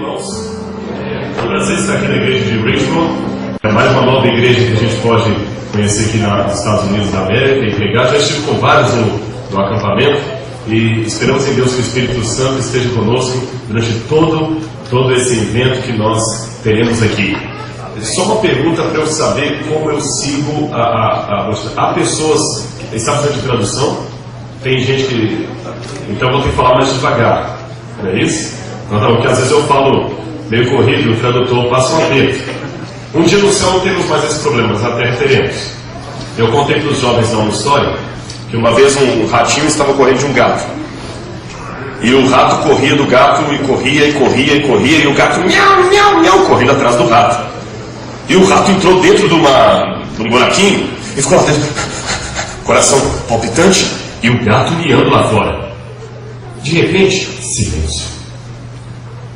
irmãos? É um prazer estar aqui na igreja de Richmond. É mais uma nova igreja que a gente pode conhecer aqui nos Estados Unidos da América e pregar. Já estive com vários no acampamento e esperamos em Deus que o Espírito Santo esteja conosco durante todo esse evento que nós teremos aqui. Só uma pergunta para eu saber como eu sigo há pessoas. Está precisando de tradução? Tem gente que. Então eu vou ter que falar mais devagar. Não é isso? Então, porque às vezes eu falo meio corrido e o tradutor passa um aperto. Um dia no céu não temos mais esses problemas, na terra teremos. Eu contei para os jovens lá uma história que uma vez um ratinho estava correndo de um gato. E o rato corria do gato e corria e corria e corria, e o gato miau, miau, miau, correndo atrás do rato. E o rato entrou dentro de um buraquinho e ficou lá dentro, coração palpitante, e o gato miando lá fora. De repente, silêncio.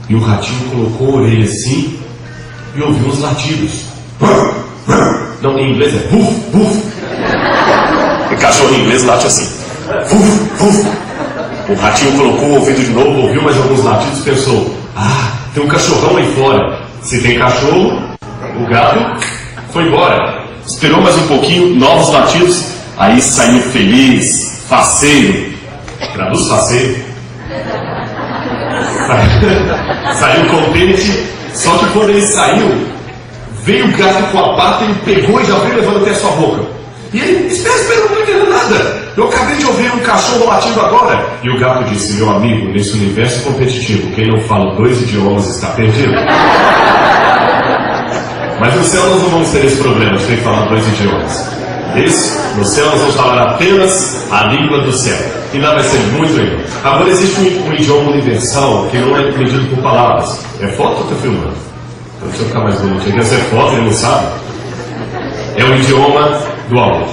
E o ratinho colocou a orelha assim e ouviu uns latidos. Não, em inglês é buf, buf. O cachorro em inglês late assim. Buf, buf. O ratinho colocou o ouvido de novo, ouviu mais alguns latidos e pensou: tem um cachorrão aí fora. Se tem cachorro, o gato foi embora. Esperou mais um pouquinho, novos latidos. Aí saiu feliz, faceiro. Traduz faceiro. Saiu contente. Só que quando ele saiu, veio o gato com a pata, ele pegou e já veio levando até a sua boca. E ele: espera, não estou entendendo nada. Eu acabei de ouvir um cachorro latindo agora. E o gato disse: meu amigo, nesse universo competitivo, quem não fala 2 idiomas está perdido. Mas no céu nós não vamos ter esse problema de ter que falar 2 idiomas. No céu nós vamos falar apenas a língua do céu. E lá vai ser muito legal. Agora existe um idioma universal que não é medido por palavras. É foto ou está filmando? Então deixa eu ficar mais bonito. Quer ser foto, ele não sabe. É o idioma do amor.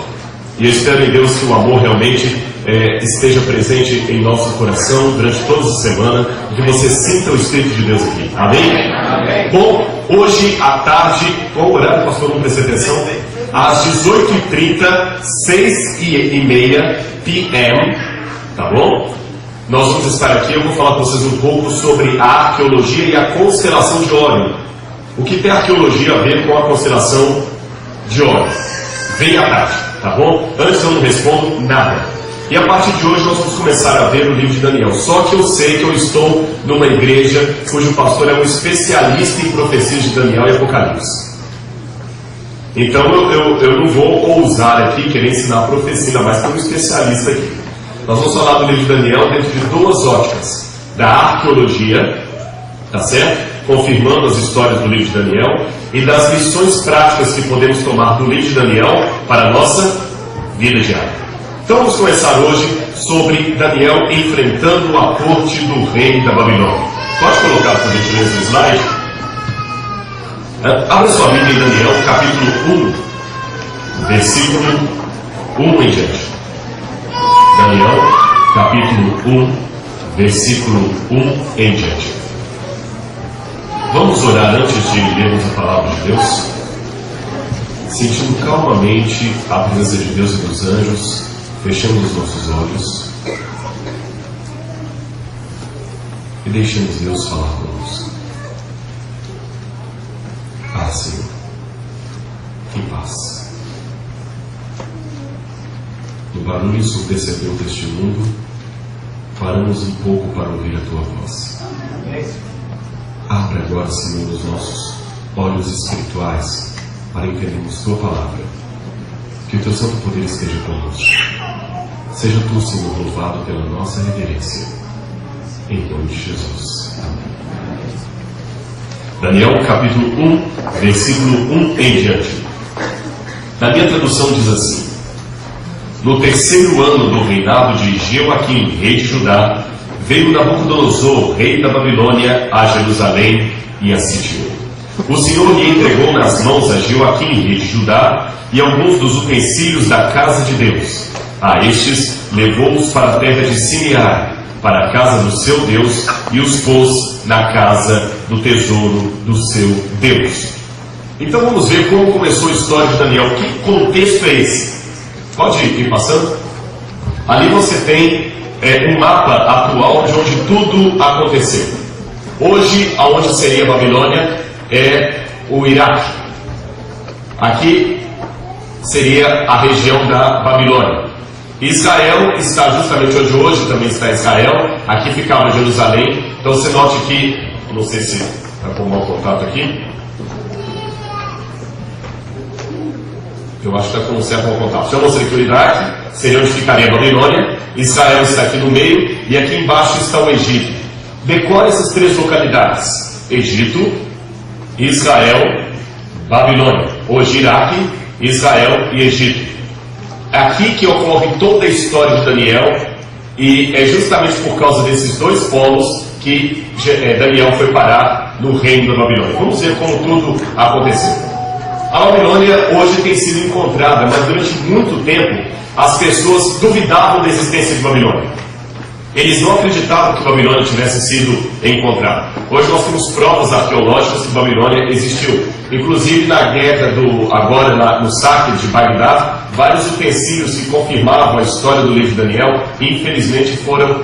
E eu espero em Deus que o amor realmente esteja presente em nosso coração durante toda essa semana, e que você sinta o Espírito de Deus aqui. Amém? Amém. Bom, hoje à tarde, qual o horário, pastor? Não prestei atenção? Às 18h30, 6h30 p.m., tá bom? Nós vamos estar aqui, eu vou falar com vocês um pouco sobre a arqueologia e a constelação de Órion. O que tem a arqueologia a ver com a constelação de Órion? Vem à tarde, tá bom? Antes eu não respondo nada. E a partir de hoje nós vamos começar a ver o livro de Daniel. Só que eu sei que eu estou numa igreja cujo pastor é um especialista em profecias de Daniel e Apocalipse. Então eu não vou ousar aqui querer ensinar a profecia, ainda mais que eu sou um especialista aqui. Nós vamos falar do livro de Daniel dentro de 2 óticas. Da arqueologia, tá certo? Confirmando as histórias do livro de Daniel, e das lições práticas que podemos tomar do livro de Daniel para a nossa vida diária. Então vamos começar hoje sobre Daniel enfrentando a corte do rei da Babilônia. Pode colocar, por gentileza, o slide? Abra sua Bíblia em Daniel, capítulo 1, versículo 1 em diante. Daniel, capítulo 1, versículo 1 em diante. Vamos orar antes de lermos a palavra de Deus, sentindo calmamente a presença de Deus e dos anjos, fechando os nossos olhos e deixamos Deus falar conosco. Senhor, em paz. No barulho ensurdecedor deste mundo, paramos um pouco para ouvir a Tua voz. Abre agora, Senhor, os nossos olhos espirituais para entendermos Tua palavra. Que o Teu santo poder esteja conosco. Seja Tu, Senhor, louvado pela nossa reverência. Em nome de Jesus. Amém. Daniel capítulo 1, versículo 1 em diante. Na minha tradução diz assim: no 3º ano do reinado de Jeoaquim, rei de Judá, veio Nabucodonosor, rei da Babilônia, a Jerusalém e a sitiou. O Senhor lhe entregou nas mãos a Jeoaquim, rei de Judá, e alguns dos utensílios da casa de Deus. A estes levou-os para a terra de Simear, para a casa do seu Deus, e os pôs na casa do tesouro do seu Deus. Então vamos ver como começou a história de Daniel. Que contexto é esse? Pode ir passando? Ali você tem um mapa atual de onde tudo aconteceu. Hoje, aonde seria a Babilônia, é o Iraque. Aqui seria a região da Babilônia. Israel está justamente onde hoje também está Israel. Aqui ficava Jerusalém. Então você note que, não sei se vai pôr o contato aqui. Eu acho que está com um certo contato. Se eu mostrei que o Iraque seria onde ficaria a Babilônia, Israel está aqui no meio e aqui embaixo está o Egito. Decore essas três localidades: Egito, Israel, Babilônia. Hoje Iraque, Israel e Egito. Aqui que ocorre toda a história de Daniel, e é justamente por causa desses dois polos que Daniel foi parar no reino da Babilônia. Vamos ver como tudo aconteceu. A Babilônia hoje tem sido encontrada, mas durante muito tempo as pessoas duvidavam da existência de Babilônia. Eles não acreditavam que Babilônia tivesse sido encontrada. Hoje nós temos provas arqueológicas que Babilônia existiu. Inclusive na guerra agora no saque de Bagdá, vários utensílios que confirmavam a história do livro de Daniel, infelizmente foram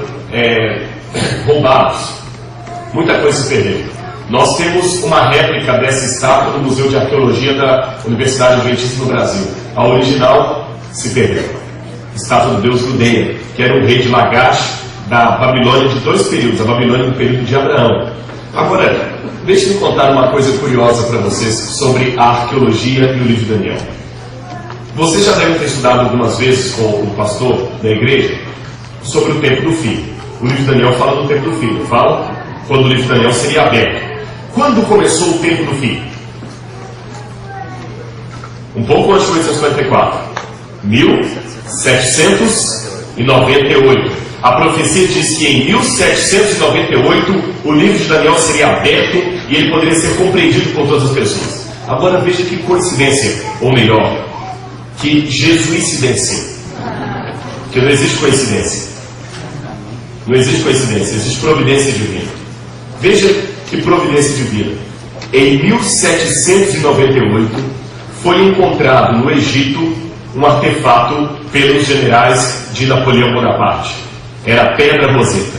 roubados. Muita coisa se perdeu. Nós temos uma réplica dessa estátua no Museu de Arqueologia da Universidade Adventista no Brasil. A original se perdeu. Estátua do deus Gudea, que era um rei de Lagash, da Babilônia de dois períodos, a Babilônia no período de Abraão. Agora, deixe-me contar uma coisa curiosa para vocês sobre a arqueologia e o livro de Daniel. Vocês já devem ter estudado algumas vezes com o pastor da igreja sobre o tempo do fim. O livro de Daniel fala do tempo do fim, não fala? Quando o livro de Daniel seria aberto. Quando começou o tempo do fim? Um pouco antes de 1844. 1798. A profecia diz que em 1798 o livro de Daniel seria aberto e ele poderia ser compreendido por todas as pessoas. Agora veja que coincidência, ou melhor, que jesuicidência. Que não existe coincidência. Não existe coincidência, existe providência divina. Veja que providência divina. Em 1798 foi encontrado no Egito um artefato pelos generais de Napoleão Bonaparte. Era a Pedra Roseta.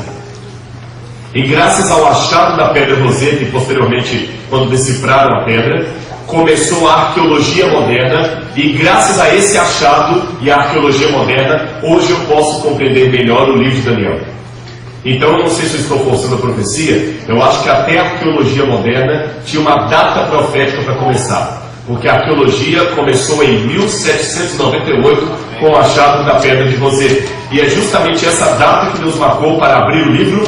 E graças ao achado da Pedra Roseta e posteriormente quando decifraram a pedra, começou a arqueologia moderna, e graças a esse achado e a arqueologia moderna, hoje eu posso compreender melhor o livro de Daniel. Então eu não sei se eu estou forçando a profecia, eu acho que até a arqueologia moderna tinha uma data profética para começar. Porque a arqueologia começou em 1798 com o achado da Pedra de Roseta. E é justamente essa data que Deus marcou para abrir o livro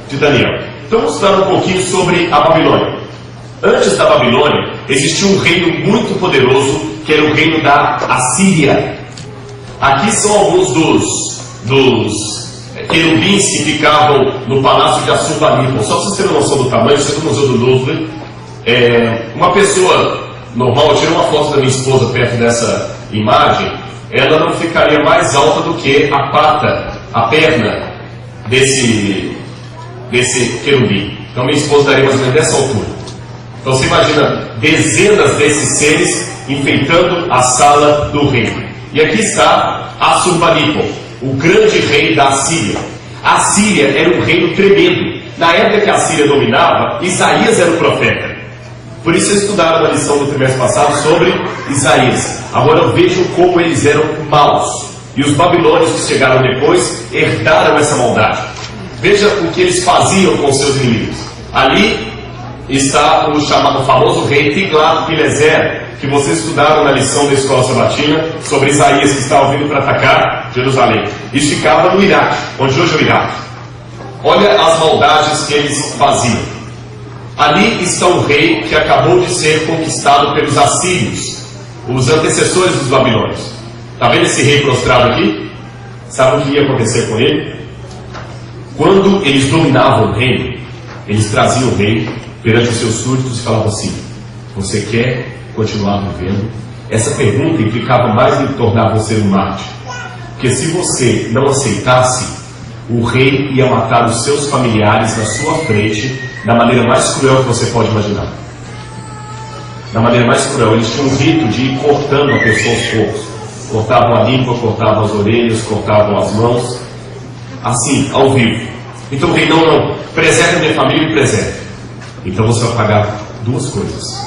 de Daniel. Então vamos estudar um pouquinho sobre a Babilônia. Antes da Babilônia, existia um reino muito poderoso, que era o reino da Assíria. Aqui são alguns dos querubins que ficavam no palácio de Assurbanipal. Só para vocês terem noção do tamanho, isso é do Museu do Louvre. Uma pessoa normal, eu tirei uma foto da minha esposa perto dessa imagem, ela não ficaria mais alta do que a pata, a perna desse querubim. Então minha esposa daria mais ou menos dessa altura. Então você imagina dezenas desses seres enfeitando a sala do rei. E aqui está Assurbanipal, o grande rei da Assíria. A Assíria era um reino tremendo. Na época que a Assíria dominava, Isaías era o profeta. Por isso vocês estudaram na lição do trimestre passado sobre Isaías. Agora vejam como eles eram maus. E os babilônios que chegaram depois herdaram essa maldade. Veja o que eles faziam com seus inimigos. Ali está o famoso rei Tiglat-Pileser, que vocês estudaram na lição da escola sabatina sobre Isaías, que estava vindo para atacar Jerusalém. Isso ficava no Iraque, onde hoje é o Iraque. Olha as maldades que eles faziam. Ali está o rei que acabou de ser conquistado pelos assírios, os antecessores dos babilônios. Está vendo esse rei prostrado aqui? Sabe o que ia acontecer com ele? Quando eles dominavam o reino, eles traziam o rei perante os seus súditos e falavam assim: você quer continuar vivendo? Essa pergunta implicava mais em tornar você um mártir. Porque se você não aceitasse, o rei ia matar os seus familiares na sua frente, da maneira mais cruel que você pode imaginar. Da maneira mais cruel. Eles tinham um rito de ir cortando a pessoa aos poucos. Cortavam a língua, cortavam as orelhas, cortavam as mãos. Assim, ao vivo. Então o rei, não, preserve a minha família e preserve. Então você vai pagar duas coisas.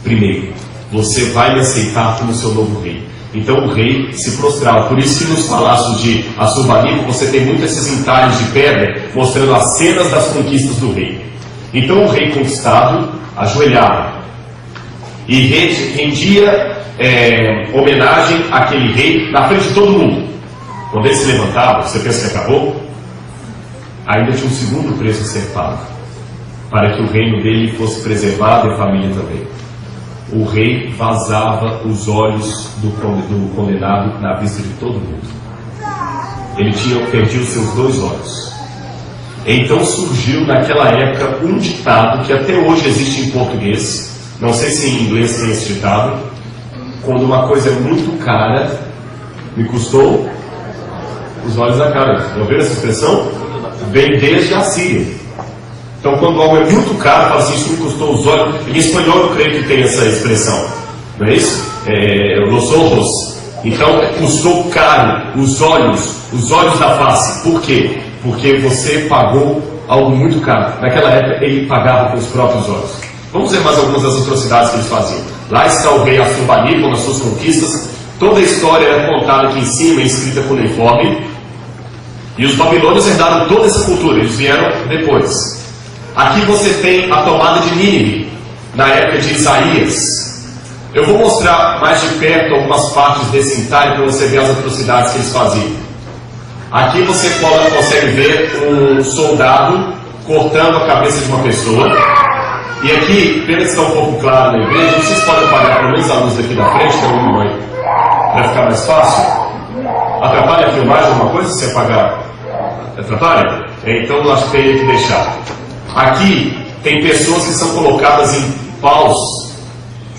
Primeiro, você vai me aceitar como seu novo rei. Então o rei se prostrava. Por isso que nos palácios de Assurbanipal você tem muitos esses entalhes de pedra mostrando as cenas das conquistas do rei. Então o rei conquistado ajoelhava e rendia homenagem àquele rei na frente de todo mundo. Quando ele se levantava, você pensa que acabou? Ainda tinha um segundo preço a ser pago, para que o reino dele fosse preservado e a família também. O rei vazava os olhos do condenado na vista de todo mundo. Ele perdia os seus 2 olhos. Então surgiu naquela época um ditado que até hoje existe em português, não sei se em inglês tem esse ditado: quando uma coisa é muito cara, me custou os olhos da cara. Já ouviram essa expressão? Vem desde a Síria. Então quando algo é muito caro, fala assim, isso me custou os olhos. Em espanhol eu creio que tem essa expressão, não é isso? Los ojos. Então custou caro os olhos da face. Por quê? Porque você pagou algo muito caro. Naquela época ele pagava com os próprios olhos. Vamos ver mais algumas das atrocidades que eles faziam. Lá está o rei Assurbanipal nas suas conquistas. Toda a história é contada aqui em cima, escrita com uniforme. E os babilônios herdaram toda essa cultura, eles vieram depois. Aqui você tem a tomada de Nínive, na época de Isaías. Eu vou mostrar mais de perto algumas partes desse entalhe para você ver as atrocidades que eles faziam. Aqui você consegue ver um soldado cortando a cabeça de uma pessoa. E aqui, pena que está um pouco claro na igreja, vocês podem apagar pelo menos a luz daqui da frente, que é uma mãe, para ficar mais fácil. Atrapalha a filmagem alguma coisa se apagar? Atrapalha? Então eu acho que teria que deixar. Aqui tem pessoas que são colocadas em paus,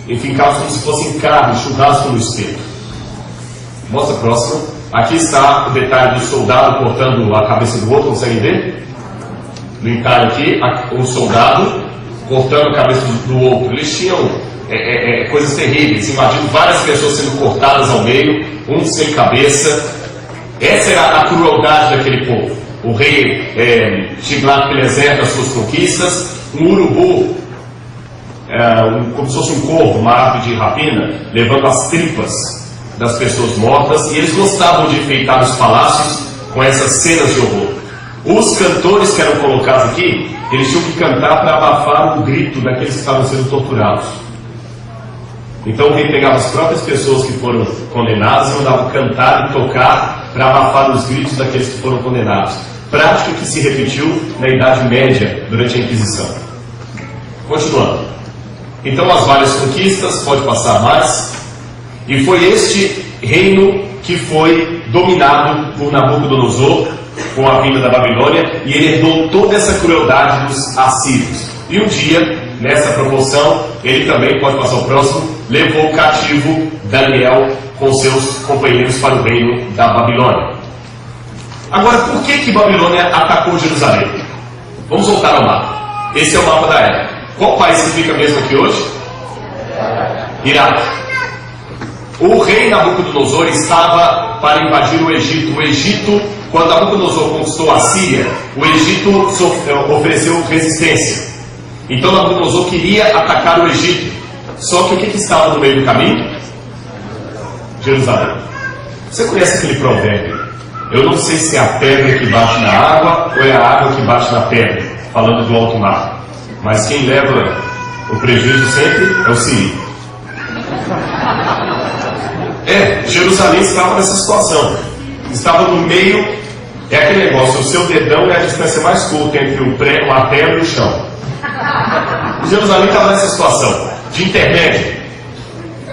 enfincados como se fossem carne, churrasco no espeto. Mostra a próxima. Aqui está o detalhe do soldado cortando a cabeça do outro, conseguem ver? No entalhe aqui, um soldado cortando a cabeça do outro. Eles tinham coisas terríveis, invadindo várias pessoas sendo cortadas ao meio, um sem cabeça. Essa era a crueldade daquele povo. O rei Tiglat-Pileser das suas conquistas, um urubu, como se fosse um corvo, uma ave de rapina, levando as tripas das pessoas mortas, e eles gostavam de enfeitar os palácios com essas cenas de horror. Os cantores que eram colocados aqui, eles tinham que cantar para abafar o grito daqueles que estavam sendo torturados. Então o rei pegava as próprias pessoas que foram condenadas e mandava cantar e tocar para abafar os gritos daqueles que foram condenados. Prática que se repetiu na Idade Média durante a Inquisição. Continuando. Então as várias conquistas, pode passar mais. E foi este reino que foi dominado por Nabucodonosor com a vinda da Babilônia, e ele herdou toda essa crueldade dos assírios. E um dia, nessa proporção, ele também, pode passar o próximo, levou cativo Daniel com seus companheiros para o reino da Babilônia. Agora, por que Babilônia atacou Jerusalém? Vamos voltar ao mapa. Esse é o mapa da época. Qual país que fica mesmo aqui hoje? Iraque. O rei Nabucodonosor estava para invadir o Egito. O Egito, quando Nabucodonosor conquistou a Síria, o Egito ofereceu resistência. Então Nabucodonosor queria atacar o Egito. Só que o que estava no meio do caminho? Jerusalém. Você conhece aquele provérbio? Eu não sei se é a pedra que bate na água ou é a água que bate na pedra, falando do alto mar. Mas quem leva o prejuízo sempre é o Siri. Jerusalém estava nessa situação. Estava no meio, é aquele negócio, o seu dedão é a distância mais curta entre a terra e o chão. Jerusalém estava nessa situação de intermédio.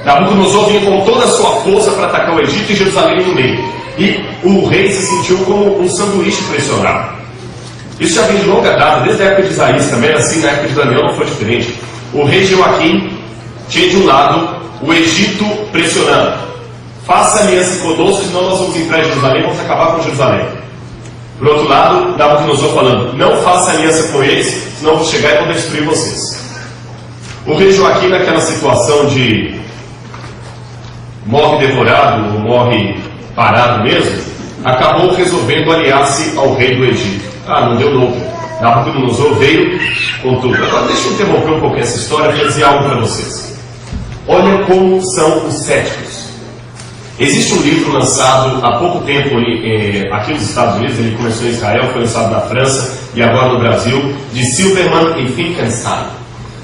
Nabucodonosor vinha com toda a sua força para atacar o Egito e Jerusalém no meio. E o rei se sentiu como um sanduíche pressionado. Isso já vem de longa data, desde a época de Isaías também, assim, na época de Daniel não foi diferente. O rei Joaquim tinha de um lado o Egito pressionando. Faça aliança conosco, senão nós vamos entrar em Jerusalém, vamos acabar com Jerusalém. Por outro lado, Nabucodonosor falando, não faça aliança com eles, senão eu vou chegar e vou destruir vocês. O rei Joaquim, naquela situação de morre devorado, ou morre parado mesmo, acabou resolvendo aliar-se ao rei do Egito. Não deu novo. Nabucodonosor veio com tudo. Agora deixa eu interromper um pouquinho essa história para dizer algo para vocês. Olha como são os céticos. Existe um livro lançado há pouco tempo aqui nos Estados Unidos, ele começou em Israel, foi lançado na França e agora no Brasil, de Silverman e Finkelstein.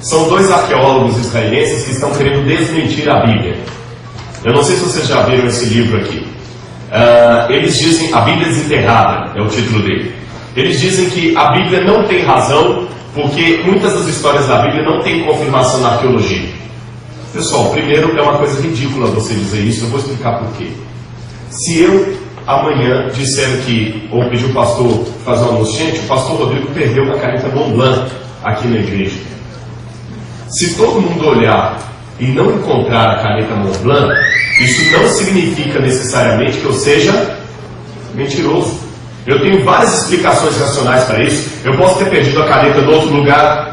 São dois arqueólogos israelenses que estão querendo desmentir a Bíblia. Eu não sei se vocês já viram esse livro aqui. Eles dizem, a Bíblia Desenterrada é o título dele. Eles dizem que a Bíblia não tem razão, porque muitas das histórias da Bíblia não têm confirmação na arqueologia. Pessoal, primeiro é uma coisa ridícula você dizer isso, eu vou explicar por quê. Se eu amanhã disser aqui, ou pedir o pastor fazer um anúncio, gente, o pastor Rodrigo perdeu uma caneta Montblanc aqui na igreja. Se todo mundo olhar e não encontrar a caneta Montblanc, isso não significa necessariamente que eu seja mentiroso. Eu tenho várias explicações racionais para isso. Eu posso ter perdido a caneta em outro lugar.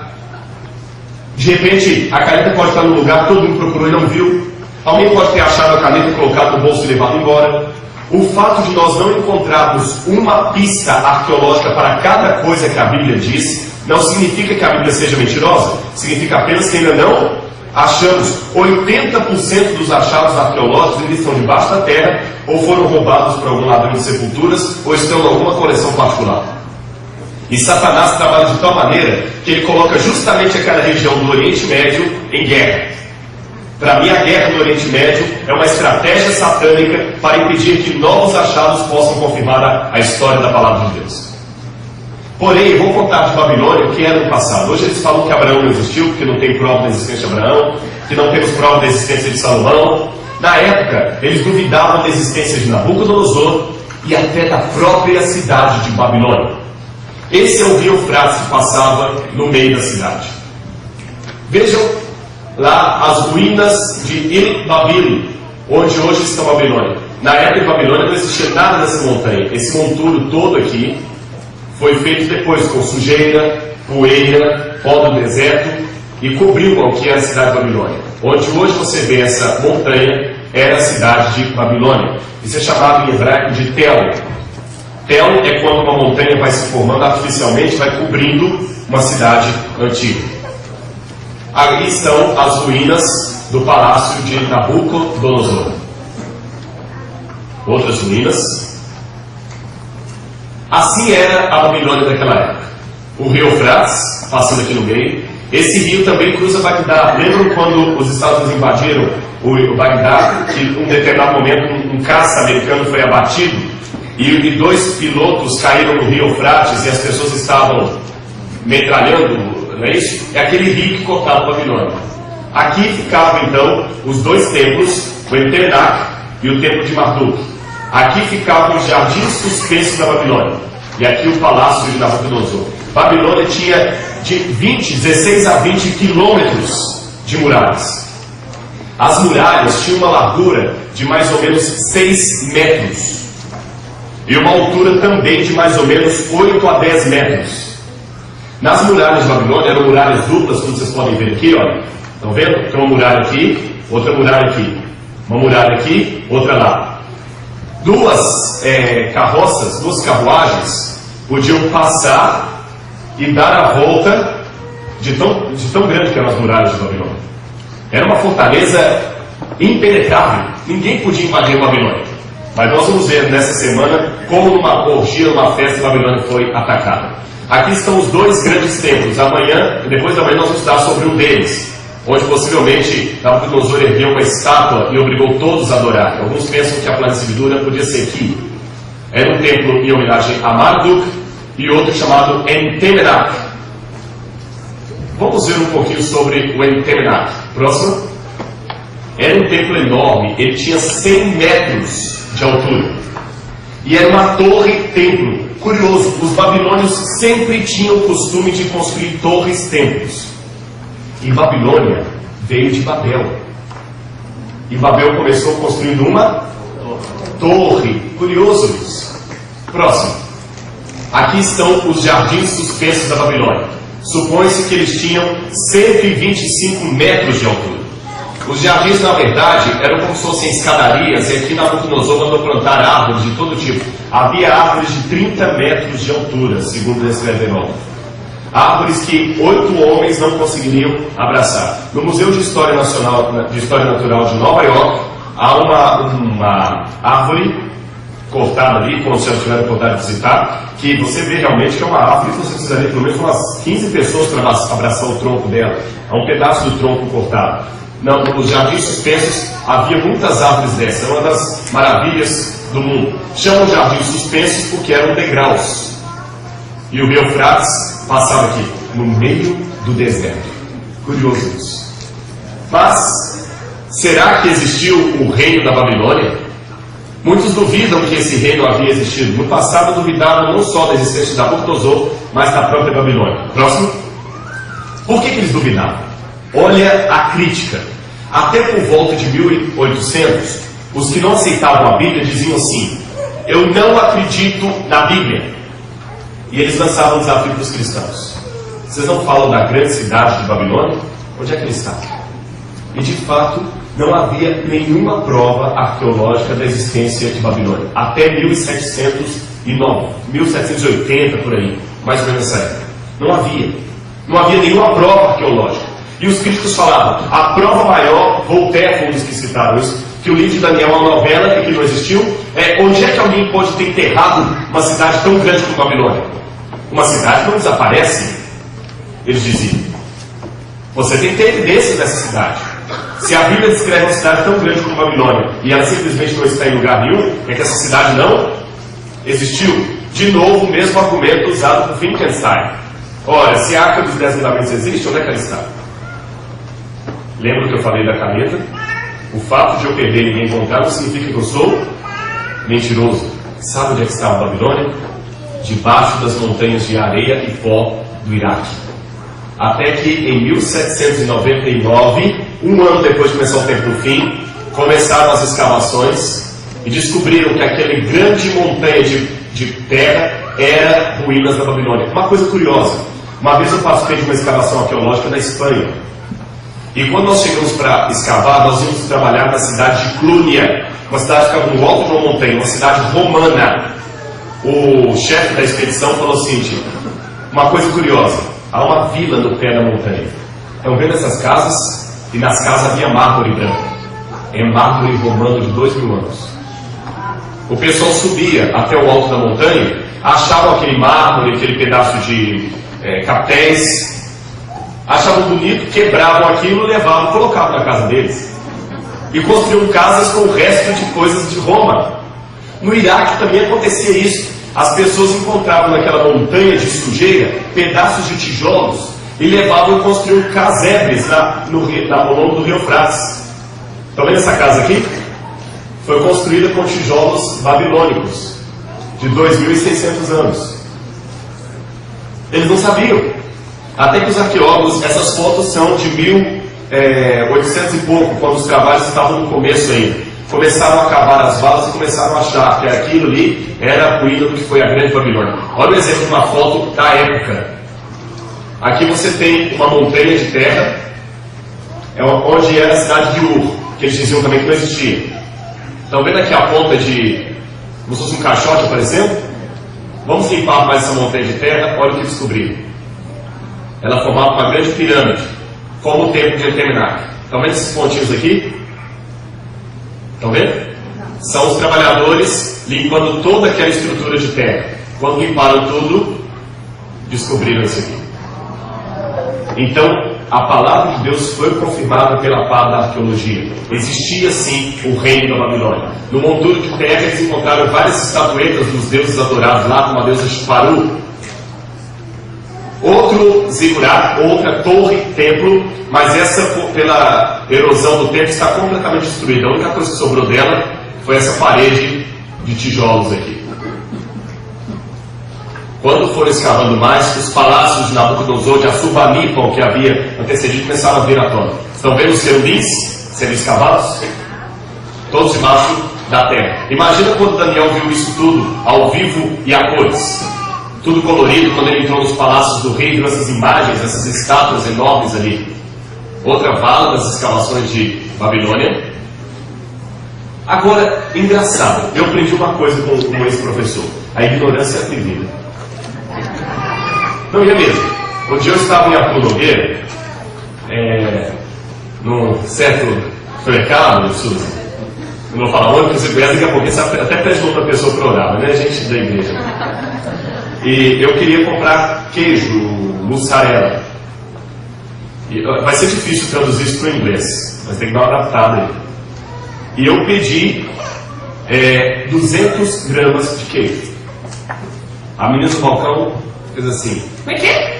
De repente, a caneta pode estar no lugar, todo mundo procurou e não viu. Alguém pode ter achado a caneta, colocado no bolso e levado embora. O fato de nós não encontrarmos uma pista arqueológica para cada coisa que a Bíblia diz, não significa que a Bíblia seja mentirosa. Significa apenas que ainda não achamos. 80% dos achados arqueológicos ainda estão debaixo da terra, ou foram roubados por algum ladrão de sepulturas, ou estão em alguma coleção particular. E Satanás trabalha de tal maneira que ele coloca justamente aquela região do Oriente Médio em guerra. Para mim, a guerra do Oriente Médio é uma estratégia satânica para impedir que novos achados possam confirmar a história da palavra de Deus. Porém, eu vou contar de Babilônia o que era no passado. Hoje eles falam que Abraão não existiu, porque não tem prova da existência de Abraão, que não temos prova da existência de Salomão. Na época, eles duvidavam da existência de Nabucodonosor e até da própria cidade de Babilônia. Esse é o rio Eufrates que passava no meio da cidade. Vejam lá as ruínas de Il-Babil, onde hoje está Babilônia. Na época de Babilônia não existia nada nessa montanha. Esse monturo todo aqui foi feito depois com sujeira, poeira, pó do deserto e cobriu o que era a cidade de Babilônia. Onde hoje você vê essa montanha era a cidade de Babilônia. Isso é chamado em hebraico de Tel. Tel é quando uma montanha vai se formando artificialmente, vai cobrindo uma cidade antiga. Ali estão as ruínas do palácio de Nabucodonosor. Outras ruínas. Assim era a Babilônia daquela época. O rio Eufrates, passando aqui no meio. Esse rio também cruza Bagdá. Lembram quando os Estados Unidos invadiram o Bagdá, que em um determinado momento um caça americano foi abatido e dois pilotos caíram no rio Eufrates e as pessoas estavam metralhando, não é isso? É aquele rio que cortava a Babilônia. Aqui ficavam então os dois templos, o Entenac e o templo de Marduk. Aqui ficavam os jardins suspensos da Babilônia. E aqui o palácio de Nabucodonosor. Babilônia tinha de 16 a 20 quilômetros de muralhas. As muralhas tinham uma largura de mais ou menos 6 metros. E uma altura também de mais ou menos 8 a 10 metros. Nas muralhas de Babilônia eram muralhas duplas, como vocês podem ver aqui, olha. Estão vendo? Tem uma muralha aqui, outra muralha aqui. Uma muralha aqui, outra lá. Duas carroças, duas carruagens podiam passar e dar a volta de tão grande que eram as muralhas de Babilônia. Era uma fortaleza impenetrável. Ninguém podia invadir Babilônia. Mas nós vamos ver nessa semana como numa orgia, numa festa, Babilônia foi atacada. Aqui estão os dois grandes templos. Amanhã, depois da manhã, nós vamos estudar sobre um deles, onde possivelmente Nabucodonosor ergueu uma estátua e obrigou todos a adorar. Alguns pensam que a planície de Dura podia ser aqui. Era um templo em homenagem a Marduk e outro chamado Entemenak. Vamos ver um pouquinho sobre o Entemenak. Próximo. Era um templo enorme, ele tinha 100 metros de altura. E era uma torre-templo. Curioso, os babilônios sempre tinham o costume de construir torres-templos. E Babilônia veio de Babel. E Babel começou construindo uma torre. Curioso isso. Próximo. Aqui estão os jardins suspensos da Babilônia. Supõe-se que eles tinham 125 metros de altura. Os jardins, na verdade, eram como se fossem escadarias, e aqui Nabucodonosor mandou plantar árvores de todo tipo. Havia árvores de 30 metros de altura, segundo descreveram. Árvores que 8 homens não conseguiriam abraçar. No Museu de História Natural de Nova York, há uma árvore cortada ali, quando vocês tiverem oportunidade de visitar, que você vê realmente que é uma árvore que você precisaria pelo menos umas 15 pessoas para abraçar o tronco dela. É um pedaço do tronco cortado. Nos jardins suspensos havia muitas árvores dessas, é uma das maravilhas do mundo. Chamam jardins suspensos porque eram degraus. E o rio Eufrates passava aqui, no meio do deserto. Curioso isso. Mas, será que existiu o reino da Babilônia? Muitos duvidam que esse reino havia existido. No passado duvidaram não só da existência de Nabucodonosor, mas da própria Babilônia. Próximo. Por que eles duvidavam? Olha a crítica. Até por volta de 1800, os que não aceitavam a Bíblia diziam assim: eu não acredito na Bíblia. E eles lançavam um desafio para os cristãos. Vocês não falam da grande cidade de Babilônia? Onde é que ele está? E de fato, não havia nenhuma prova arqueológica da existência de Babilônia. Até 1709, 1780 por aí, mais ou menos nessa época. Não havia. Não havia nenhuma prova arqueológica. E os críticos falavam, a prova maior, Voltaire foi um dos que citaram isso, que o livro de Daniel é uma novela e que não existiu, onde é que alguém pode ter enterrado uma cidade tão grande como Babilônia? Uma cidade não desaparece, eles diziam. Você tem que ter evidências dessa cidade. Se a Bíblia descreve uma cidade tão grande como Babilônia e ela simplesmente não está em lugar nenhum, é que essa cidade não existiu. De novo, o mesmo argumento usado por Wittgenstein. Ora, se a Arca dos 10 Mandamentos existe, onde é que ela está? Lembra que eu falei da caneta? O fato de eu perder e me encontrar não significa que eu sou mentiroso. Sabe onde é que está a Babilônia? Debaixo das montanhas de areia e pó do Iraque. Até que em 1799, um ano depois de começar o tempo do fim, começaram as escavações e descobriram que aquele grande montanha de terra era ruínas da Babilônia. Uma coisa curiosa, uma vez eu participei de uma escavação arqueológica na Espanha. E quando nós chegamos para escavar, nós íamos trabalhar na cidade de Clunia, uma cidade que ficava no alto de uma montanha, uma cidade romana. O chefe da expedição falou o seguinte, uma coisa curiosa, há uma vila no pé da montanha. Estão vendo essas casas? E nas casas havia mármore branco. É mármore romano de 2000 anos. O pessoal subia até o alto da montanha, achavam aquele mármore, aquele pedaço de capitéis, achavam bonito, quebravam aquilo, levavam, colocavam na casa deles. E construíam casas com o resto de coisas de Roma. No Iraque também acontecia isso. As pessoas encontravam naquela montanha de sujeira pedaços de tijolos e levavam e construíam casebres ao longo do rio Eufrates. Estão vendo essa casa aqui? Foi construída com tijolos babilônicos de 2.600 anos. Eles não sabiam. Até que os arqueólogos, essas fotos são de 1800 e pouco, quando os trabalhos estavam no começo ainda. Começaram a cavar as valas e começaram a achar que aquilo ali era a ruína do que foi a grande Babilônia. Olha o exemplo de uma foto da época. Aqui você tem uma montanha de terra, onde era a cidade de Ur, que eles diziam também que não existia. Estão vendo aqui a ponta como se fosse um caixote aparecendo? Vamos limpar mais essa montanha de terra, olha o que descobriram. Ela formava uma grande pirâmide, como o templo de Entemenac. Estão vendo esses pontinhos aqui? Estão vendo? São os trabalhadores limpando toda aquela estrutura de terra. Quando limparam tudo, descobriram isso aqui. Então, a palavra de Deus foi confirmada pela parte da arqueologia. Existia sim o reino da Babilônia. No monturo de terra eles encontraram várias estatuetas dos deuses adorados lá, como a deusa Shparu. Outro zigurat, outra torre, templo, mas essa, pela erosão do tempo, está completamente destruída. A única coisa que sobrou dela foi essa parede de tijolos aqui. Quando foram escavando mais, os palácios de Nabucodonosor, de Assurbanipal, que havia antecedido, começaram a vir à tona. Estão vendo os querubins sendo escavados? Todos debaixo da terra. Imagina quando Daniel viu isso tudo, ao vivo e a cores. Tudo colorido, quando ele entrou nos palácios do rei, viu essas imagens, essas estátuas enormes ali. Outra vala das escavações de Babilônia. Agora, engraçado, eu aprendi uma coisa com esse professor. A ignorância é atrevida. Não, é mesmo. Um dia eu estava em Arthur Nogueira, num certo mercado, Suzy. Eu não vou falar onde, porque você conhece, daqui a pouco você até pede outra pessoa para orar, mas não é gente da igreja. E eu queria comprar queijo, mussarela. E vai ser difícil traduzir isso para o inglês, mas tem que dar uma adaptada aí. E eu pedi 200 gramas de queijo. A menina do balcão fez assim: como é que é?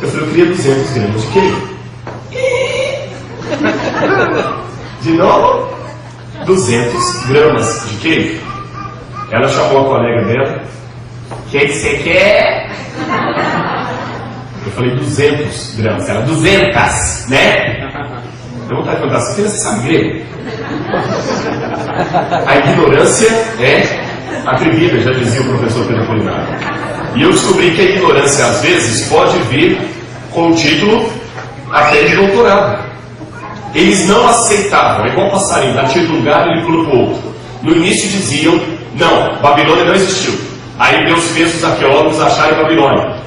Eu falei: eu queria 200 gramas de queijo. De novo, 200 gramas de queijo. Ela chamou a colega dela: o que você quer? Eu falei: 200 gramas. Ela: 200, né? Eu vou estar perguntando: você sabe grego? A ignorância é atrevida, já dizia o professor Pedro Apolinário. E eu descobri que a ignorância às vezes pode vir com o título até de doutorado. Eles não aceitavam, é igual passarinho, dá tiro de um lugar e ele pula para o outro. No início diziam: não, Babilônia não existiu. Aí Deus fez os arqueólogos acharem Babilônia.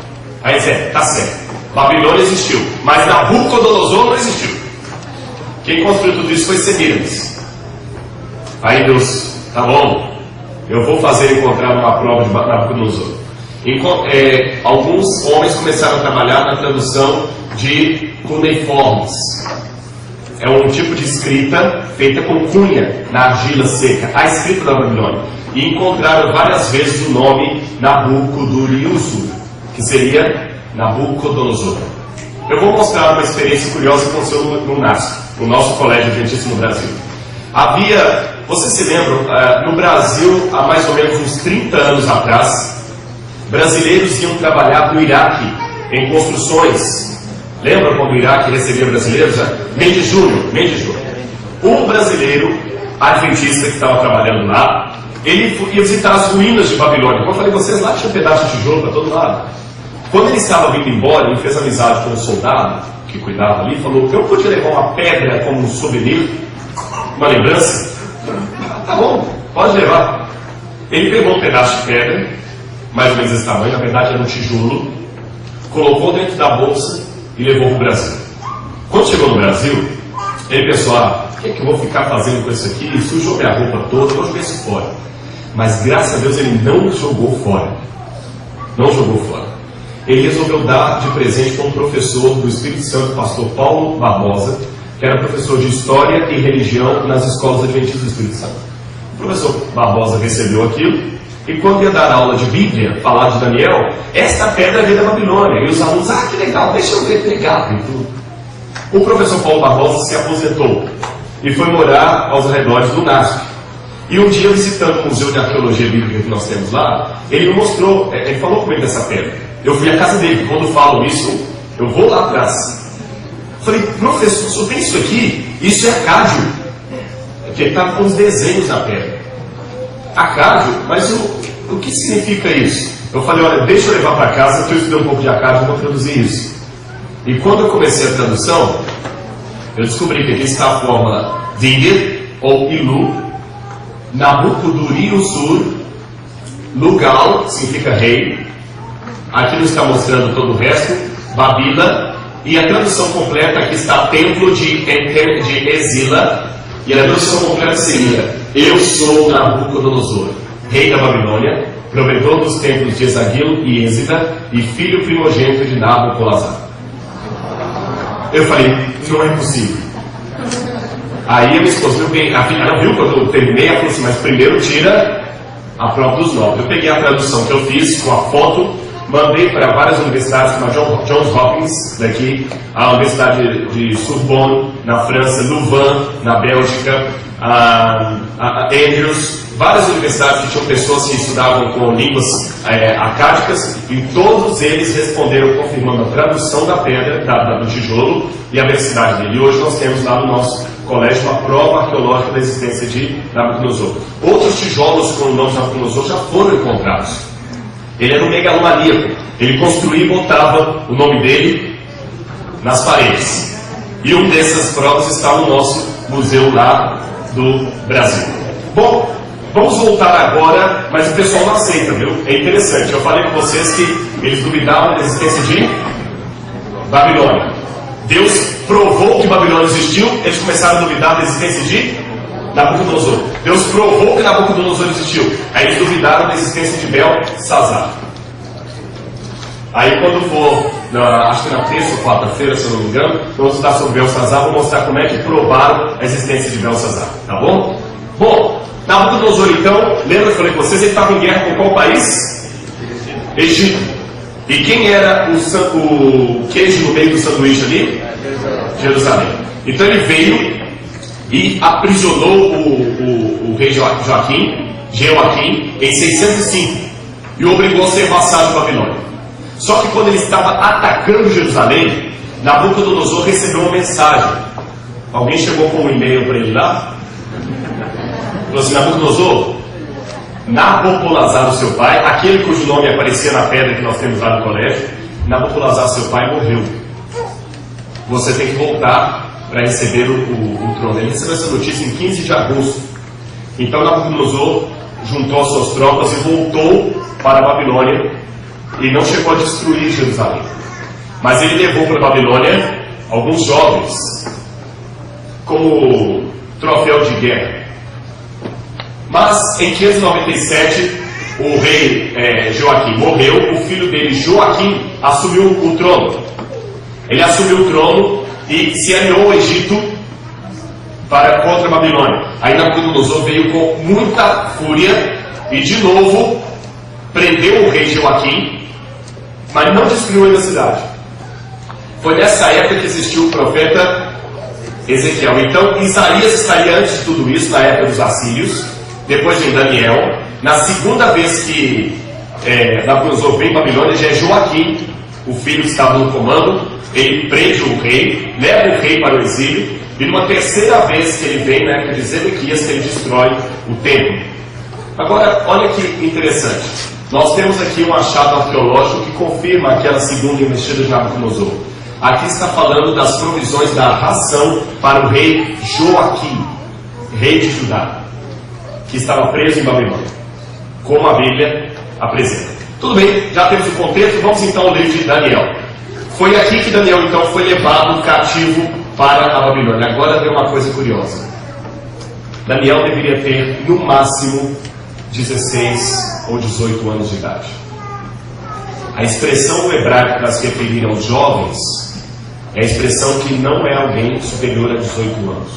Aí disseram: tá certo, Babilônia existiu, mas Nabucodonosor não existiu. Quem construiu tudo isso foi Semíramis. Aí Deus: tá bom, eu vou fazer encontrar uma prova de Nabucodonosor. Alguns homens começaram a trabalhar na tradução de cuneiformes. É um tipo de escrita feita com cunha na argila seca, a escrita da Babilônia. E encontraram várias vezes o nome Nabucodonosor, que seria Nabucodonosor. Eu vou mostrar uma experiência curiosa que aconteceu no NASP, no nosso colégio adventista no Brasil. Vocês se lembram, no Brasil, há mais ou menos uns 30 anos atrás, brasileiros iam trabalhar no Iraque, em construções. Lembra quando o Iraque recebia brasileiros? Mendes Júnior. O brasileiro adventista que estava trabalhando lá, ele ia visitar as ruínas de Babilônia. Como eu falei para vocês, lá tinha um pedaço de tijolo para todo lado. Quando ele estava vindo embora, ele fez amizade com um soldado que cuidava ali e falou: eu podia levar uma pedra como um souvenir, uma lembrança? Tá bom, pode levar. Ele pegou um pedaço de pedra, mais ou menos desse tamanho, na verdade era um tijolo, colocou dentro da bolsa e levou para o Brasil. Quando chegou no Brasil, ele pensou: o que é que eu vou ficar fazendo com isso aqui? Sujou minha roupa toda, vou jogar isso fora. Mas graças a Deus ele não jogou fora. Não jogou fora. Ele resolveu dar de presente para um professor do Espírito Santo, pastor Paulo Barbosa, que era professor de História e Religião nas escolas adventistas do Espírito Santo. O professor Barbosa recebeu aquilo, e quando ia dar aula de Bíblia, falar de Daniel, esta pedra veio da Babilônia. E os alunos: que legal, deixa eu ver, legal. E tudo. O professor Paulo Barbosa se aposentou e foi morar aos arredores do NASP. E um dia, visitando o Museu de Arqueologia Bíblica que nós temos lá, ele me mostrou, ele falou comigo dessa pedra. Eu fui à casa dele. Quando falo isso, eu vou lá atrás. Falei: professor, o senhor tem isso aqui? Isso é acádio. Porque ele estava com os desenhos na pedra. Acádio? Mas o que significa isso? Eu falei: olha, deixa eu levar para casa, que eu estudei um pouco de acádio e vou traduzir isso. E quando eu comecei a tradução, eu descobri que aqui está a fórmula Digir, ou Ilu, Nabucodonosor, Lugal, significa rei. Aqui não está mostrando todo o resto, Babila. E a tradução completa, aqui está Templo de Exila. E a tradução completa seria: eu sou Nabucodonosor, rei da Babilônia, provedor dos templos de Esaguilo e Êxida, e filho primogênito de Nabucodonosor. Eu falei: não é possível. Aí a minha esposa viu quando eu terminei, ela falou assim: mas primeiro tira a prova dos 9. Eu peguei a tradução que eu fiz com a foto, mandei para várias universidades, como a Johns Hopkins, daqui, a Universidade de Sorbonne, na França, Louvain, na Bélgica, a Andrews, várias universidades que tinham pessoas que estudavam com línguas acádicas, e todos eles responderam confirmando a tradução da pedra, do tijolo, e a veracidade dele. E hoje nós temos lá no nosso colégio uma prova arqueológica da existência de Nabucodonosor. Outros tijolos com o nome de Nabucodonosor já foram encontrados. Ele era um megalomaníaco. Ele construía e botava o nome dele nas paredes. E uma dessas provas está no nosso museu lá do Brasil. Bom, vamos voltar agora, mas o pessoal não aceita, viu? É interessante, eu falei com vocês que eles duvidavam da existência de Babilônia. Deus provou que Babilônia existiu, eles começaram a duvidar da existência de Nabucodonosor. Deus provou que Nabucodonosor existiu, aí eles duvidaram da existência de Belsazar. Aí quando for, acho que na terça ou quarta-feira, se eu não me engano, vamos estudar sobre Belsazar, vou mostrar como é que provaram a existência de Belsazar, tá bom? Bom, Nabucodonosor então, lembra que eu falei com vocês, ele estava em guerra com qual país? Egito. E quem era o queijo no meio do sanduíche ali? Jerusalém. Então ele veio e aprisionou o rei Joaquim em 605 e o obrigou a ser vassalo de Babilônia. Só que quando ele estava atacando Jerusalém, Nabucodonosor recebeu uma mensagem. Alguém chegou com um e-mail para ele lá? Falou assim: Nabucodonosor, Nabopolazar, o seu pai, aquele cujo nome aparecia na pedra que nós temos lá no colégio, Nabopolazar, seu pai, morreu. Você tem que voltar para receber o trono. Ele recebeu essa notícia em 15 de agosto. Então Nabucodonosor juntou as suas tropas e voltou para a Babilônia. E não chegou a destruir Jerusalém, mas ele levou para a Babilônia alguns jovens como troféu de guerra. Mas em 597 o rei Joaquim morreu, o filho dele Joaquim assumiu o trono. Ele assumiu o trono e se aliou ao Egito contra a Babilônia. Aí Nabucodonosor veio com muita fúria e de novo prendeu o rei Joaquim, mas não destruiu ainda a cidade. Foi nessa época que existiu o profeta Ezequiel. Então Isaías estaria antes de tudo isso, na época dos assírios. Depois vem Daniel. Na segunda vez que Nabucodonosor vem em Babilônia, já é Joaquim, o filho que estava no comando. Ele prende o rei, leva o rei para o exílio. E numa terceira vez que ele vem, na época de Zedequias, que ele destrói o templo. Agora, olha que interessante. Nós temos aqui um achado arqueológico que confirma aquela segunda investida de Nabucodonosor. Aqui está falando das provisões da ração para o rei Joaquim, rei de Judá, que estava preso em Babilônia, como a Bíblia apresenta. Tudo bem, já temos o contexto, vamos então ao livro de Daniel. Foi aqui que Daniel então foi levado cativo para a Babilônia. Agora tem uma coisa curiosa. Daniel deveria ter no máximo 16 ou 18 anos de idade. A expressão hebraica para se referir aos jovens é a expressão que não é alguém superior a 18 anos.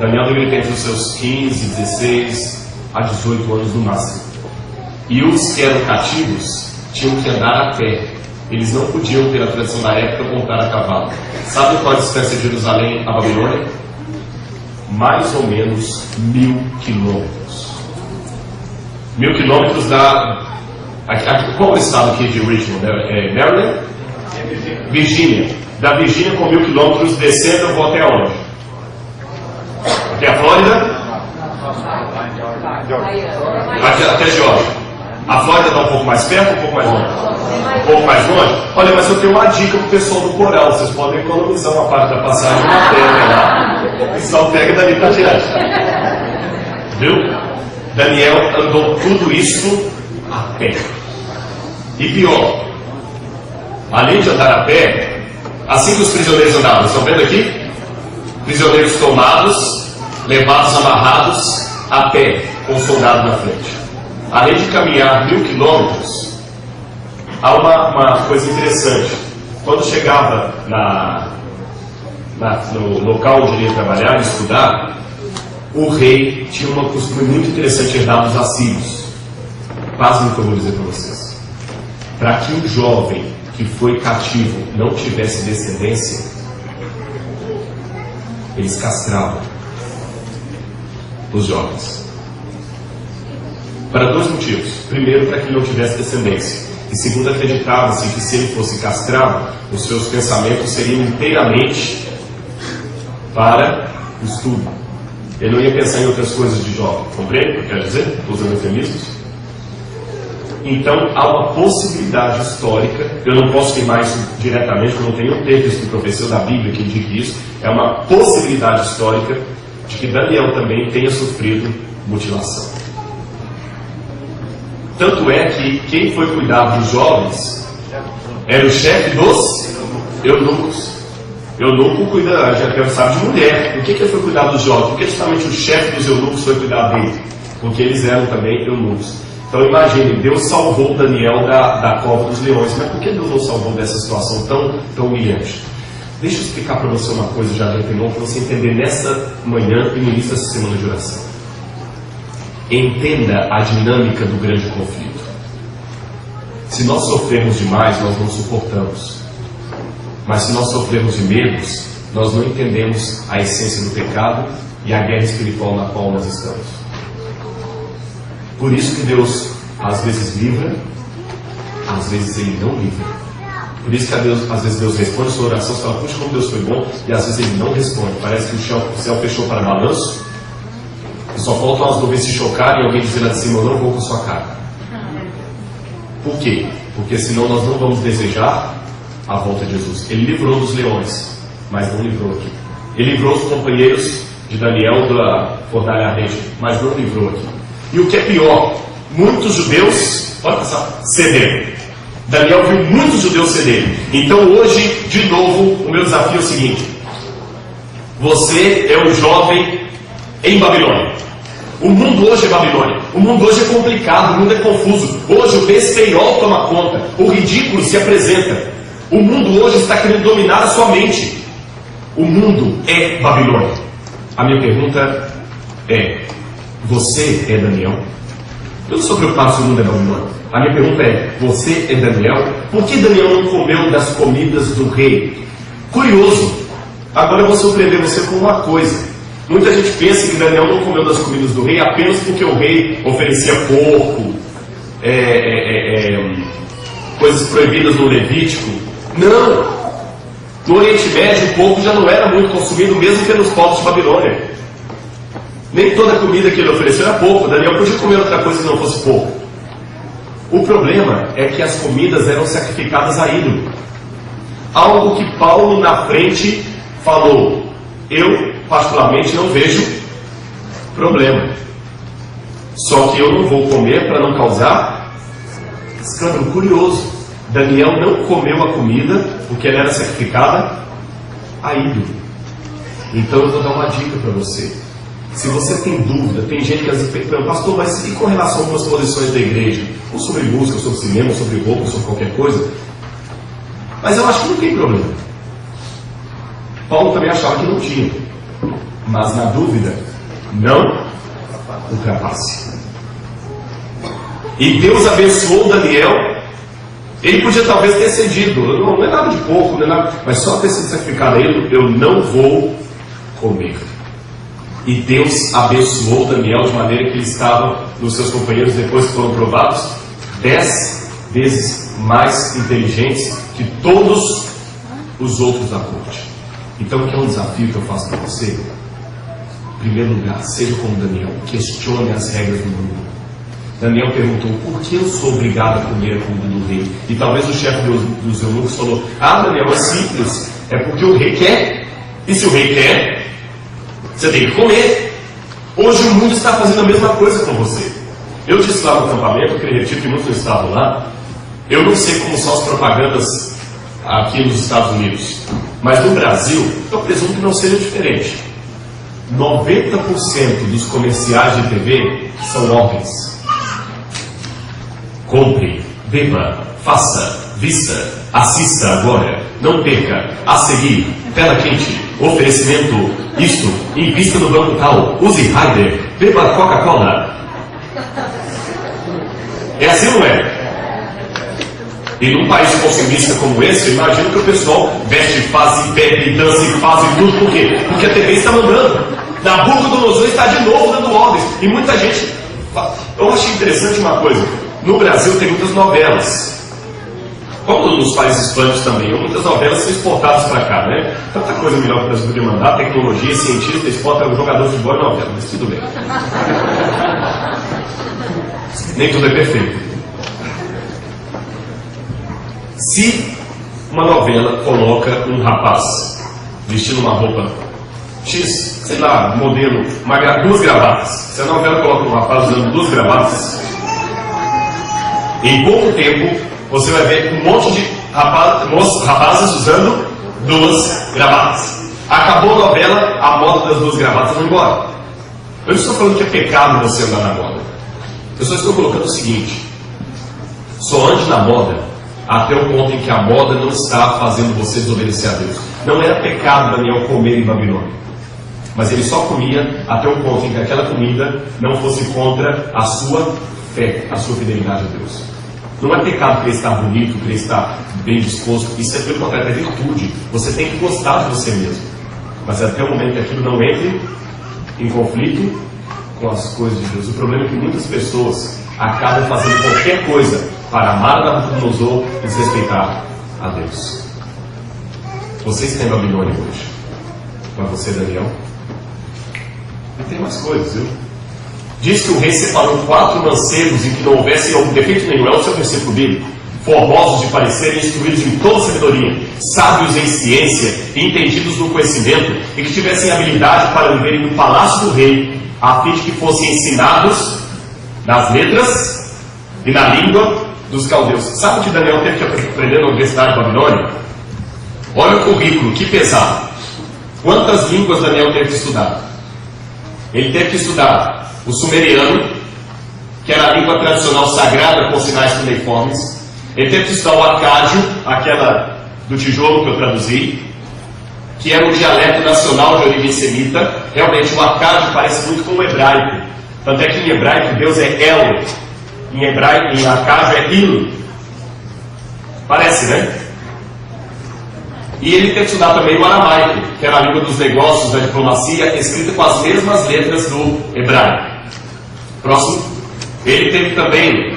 Daniel deveria ter entre os seus 15, 16 a 18 anos no máximo. E os que eram cativos tinham que andar a pé. Eles não podiam, pela tradição da época, montar a cavalo. Sabe qual a distância de Jerusalém a Babilônia? Mais ou menos 1000 quilômetros. 1000 quilômetros da... Qual é o estado aqui de Richmond? Maryland? Virgínia. Da Virgínia com 1000 quilômetros descendo, eu vou até onde? Até a Flórida? Até Geórgia. A Flórida está um pouco mais perto ou um pouco mais longe? Um pouco mais longe? Olha, mas eu tenho uma dica para o pessoal do coral. Vocês podem economizar uma parte da passagem na terra lá. E só pega dali para diante. Viu? Daniel andou tudo isso a pé. E pior, além de andar a pé, assim que os prisioneiros andavam, estão vendo aqui? Prisioneiros tomados, levados amarrados a pé, com o soldado na frente. Além de caminhar 1000 quilômetros, há uma coisa interessante. Quando chegava no local onde ele ia trabalhar e estudar, o rei tinha uma costume muito interessante herdada dos assírios. Pasmem o que eu vou dizer para vocês. Para que um jovem que foi cativo não tivesse descendência, eles castravam os jovens. Para dois motivos. Primeiro, para que ele não tivesse descendência. E segundo, acreditava-se que se ele fosse castrado, os seus pensamentos seriam inteiramente para o estudo. Ele não ia pensar em outras coisas de jovem. Compreende o que eu quero dizer? Estou usando eufemismos. Então, há uma possibilidade histórica, eu não posso afirmar isso diretamente, porque eu não tenho um texto do professor da Bíblia que indique isso, é uma possibilidade histórica de que Daniel também tenha sofrido mutilação. Tanto é que quem foi cuidar dos jovens era o chefe dos eunucos. Eunuco cuida, já quero saber, de mulher. Por que ele foi cuidar dos jovens? Porque justamente o chefe dos eunucos foi cuidar dele. Porque eles eram também eunucos. Então imagine, Deus salvou Daniel da cova dos leões. Mas por que Deus não salvou dessa situação tão humilhante? Deixa eu explicar para você uma coisa já de antemão, para você entender nessa manhã e no início dessa semana de oração. Entenda a dinâmica do grande conflito. Se nós sofrermos demais, nós não suportamos. Mas se nós sofrermos de medos, nós não entendemos a essência do pecado e a guerra espiritual na qual nós estamos. Por isso que Deus às vezes livra, às vezes Ele não livra. Por isso que às vezes Deus responde a sua oração, você fala, puxa, como Deus foi bom, e às vezes Ele não responde. Parece que o céu fechou para balanço, e só faltam as nuvens se chocarem e alguém dizer lá de cima, eu não vou com a sua cara. Por quê? Porque senão nós não vamos desejar a volta de Jesus. Ele livrou dos leões, mas não livrou aqui. Ele livrou os companheiros de Daniel da fornalha ardente, mas não livrou aqui. E o que é pior, muitos judeus, pode passar, cederam. Daniel viu muitos judeus cederem. Então hoje, de novo, o meu desafio é o seguinte: você é um jovem em Babilônia. O mundo hoje é Babilônia. O mundo hoje é complicado, o mundo é confuso. Hoje o besteirol toma conta, o ridículo se apresenta. O mundo hoje está querendo dominar a sua mente. O mundo é Babilônia. A minha pergunta é: você é Daniel? Eu não sou preocupado se o mundo é Babilônia. A minha pergunta é: você é Daniel? Por que Daniel não comeu das comidas do rei? Curioso. Agora eu vou surpreender você com uma coisa. Muita gente pensa que Daniel não comeu das comidas do rei apenas porque o rei oferecia porco, coisas proibidas no Levítico. Não! No Oriente Médio o porco já não era muito consumido mesmo pelos povos de Babilônia. Nem toda a comida que ele ofereceu era porco. Daniel podia comer outra coisa que não fosse porco. O problema é que as comidas eram sacrificadas a ídolo. Algo que Paulo na frente falou. Eu particularmente não vejo problema. Só que eu não vou comer para não causar escândalo. Curioso, Daniel não comeu a comida porque ela era sacrificada a ídolo. Então eu vou dar uma dica para você. Se você tem dúvida, tem gente que às vezes pergunta, pastor, mas e com relação às posições da igreja? Ou sobre música, sobre cinema, sobre roupa, sobre qualquer coisa? Mas eu acho que não tem problema. Paulo também achava que não tinha. Mas na dúvida, não ultrapasse. E Deus abençoou Daniel. Ele podia talvez ter cedido. Não é nada de pouco, não é nada, mas só ter sido sacrificado a ele, eu não vou comer. E Deus abençoou Daniel de maneira que ele estava nos seus companheiros, depois que foram provados, 10 vezes mais inteligentes que todos os outros da corte. Então, o que é um desafio que eu faço para você? Em primeiro lugar, seja como Daniel, questione as regras do mundo. Daniel perguntou, por que eu sou obrigado a comer a comida do rei? E talvez o chefe dos eunucos falou, Daniel, é simples, é porque o rei quer. E se o rei quer, você tem que comer. Hoje o mundo está fazendo a mesma coisa com você. Eu disse lá no acampamento, aquele retiro que muitos não estavam lá, eu não sei como são as propagandas aqui nos Estados Unidos, mas no Brasil, eu presumo que não seja diferente. 90% dos comerciais de TV são ordens. Compre, beba, faça, vista, assista agora, não perca, a seguir, tela quente, oferecimento, isto, invista no banco tal, use Rider, beba Coca-Cola. É assim, não é? E num país consumista como esse, eu imagino que o pessoal veste, faz, bebe, dança e faz e tudo. Por quê? Porque a TV está mandando. Nabucodonosor está de novo dando ordens. E muita gente... Eu achei interessante uma coisa. No Brasil tem muitas novelas. Como nos países hispânicos também. Muitas novelas são exportadas para cá, né? Tanta coisa melhor que o Brasil podia mandar. Tecnologia, cientista, exporta jogador de futebol e novela. Mas tudo bem. Nem tudo é perfeito. Se uma novela coloca um rapaz vestindo uma roupa X, sei lá, modelo, duas gravatas. Se a novela coloca um rapaz usando duas gravatas, em pouco tempo você vai ver um monte de rapazes usando duas gravatas. Acabou a novela, a moda das duas gravatas vai embora. Eu não estou falando que é pecado você andar na moda. Eu só estou colocando o seguinte: só ande na moda até o ponto em que a moda não está fazendo você desobedecer a Deus. Não era pecado Daniel comer em Babilônia, mas ele só comia até o ponto em que aquela comida não fosse contra a sua fé, a sua fidelidade a Deus. Não é pecado querer estar bonito, querer estar bem disposto. Isso é pelo contrário, é virtude. Você tem que gostar de você mesmo, mas até o momento que aquilo não entre em conflito com as coisas de Deus. O problema é que muitas pessoas acabam fazendo qualquer coisa para amar a Nabucodonosor e desrespeitar a Deus. Você está em Babilônia hoje, mas você, Daniel, e tem mais coisas, viu? Diz que o rei separou 4 mancebos em que não houvesse algum defeito nenhum. É o seu versículo bíblico. Formosos de parecer e instruídos em toda sabedoria, sábios em ciência e entendidos no conhecimento, e que tivessem habilidade para viverem no palácio do rei, a fim de que fossem ensinados nas letras e na língua dos caldeus. Sabe o que Daniel teve que aprender na Universidade de Babilônia? Olha o currículo, que pesado. Quantas línguas Daniel teve que estudar? Ele teve que estudar o sumeriano, que era a língua tradicional sagrada com sinais cuneiformes. Ele teve que estudar o acádio, aquela do tijolo que eu traduzi, que era o dialeto nacional de origem semita. Realmente o acádio parece muito com o hebraico. Tanto é que em hebraico Deus é El, em acádio é Il. Parece, né? E ele teve que estudar também o aramaico, que era a língua dos negócios, da diplomacia, escrita com as mesmas letras do hebraico. Próximo. Ele teve também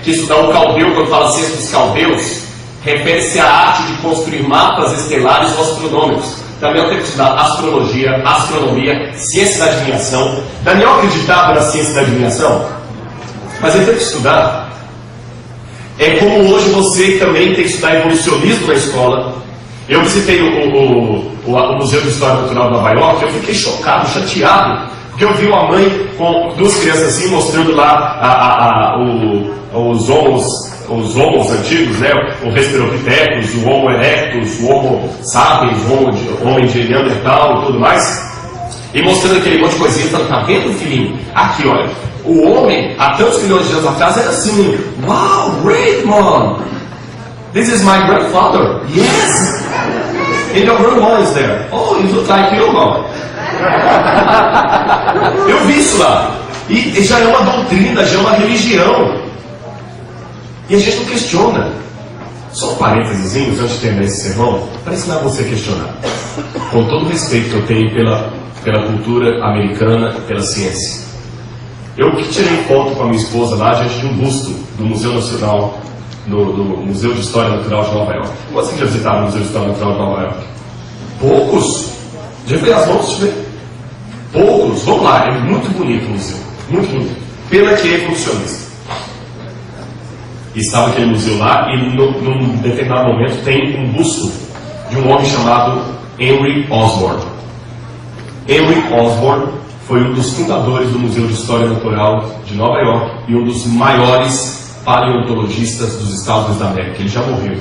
que estudar o caldeu. Quando fala ciência dos caldeus, refere-se à arte de construir mapas estelares ou astronômicos. Também teve que estudar astrologia, astronomia, ciência da adivinhação. Daniel acreditava na ciência da adivinhação, mas ele teve que estudar. É como hoje você também tem que estudar evolucionismo na escola. Eu visitei o Museu de História Natural de Nova York. Eu fiquei chocado, chateado, porque eu vi uma mãe com 2 crianças assim, mostrando lá os homos antigos, né? O Resperopithecus, o Homo erectus, o Homo sapiens, o homem de Neandertal e tudo mais, e mostrando aquele monte de coisinha, falando: tá vendo, filhinho? Aqui, olha, o homem há tantos milhões de anos atrás era assim. Wow, great, mom! This is my grandfather. Yes! And your grandma is there. Oh, you look like your mom. Eu vi isso lá. E já é uma doutrina, já é uma religião. E a gente não questiona. Só um parênteses antes de terminar esse sermão, para ensinar você a questionar. Com todo o respeito que eu tenho pela cultura americana, pela ciência. Eu que tirei foto com a minha esposa lá diante de um busto do Museu Nacional, do Museu de História Natural de Nova York. Quantos já visitaram o Museu de História Natural de Nova York? Poucos. Já vi as mãos, deixa eu ver. Poucos. Vamos lá, é muito bonito o museu. Muito bonito. Pena que é evolucionista. E estava aquele museu lá, e num determinado momento tem um busto de um homem chamado Henry Osborn. Henry Osborn foi um dos fundadores do Museu de História Natural de Nova York e um dos maiores paleontologistas dos Estados Unidos da América. Ele já morreu.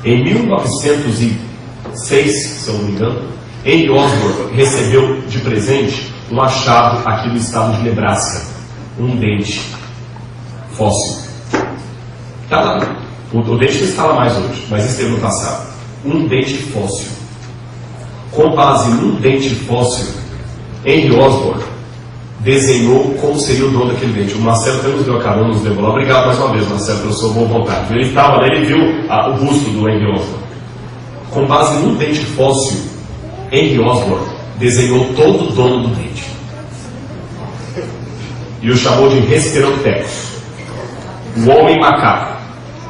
Em 1906, se eu não me engano, Henry Osborn recebeu de presente um achado aqui no estado de Nebraska. Um dente fóssil. Tá lá. O dente não está lá mais hoje, mas esteve no passado. Um dente fóssil. Com base num dente fóssil, Henry Osborn desenhou como seria o dono daquele dente. O Marcelo até nos deu a carona, nos levou lá. Obrigado mais uma vez, Marcelo, pela sua boa vontade. Ele estava lá, ele viu o busto do Henry Osborn. Com base num dente fóssil, Henry Osborn desenhou todo o dono do dente. E o chamou de Hesperopithecus, o homem macaco.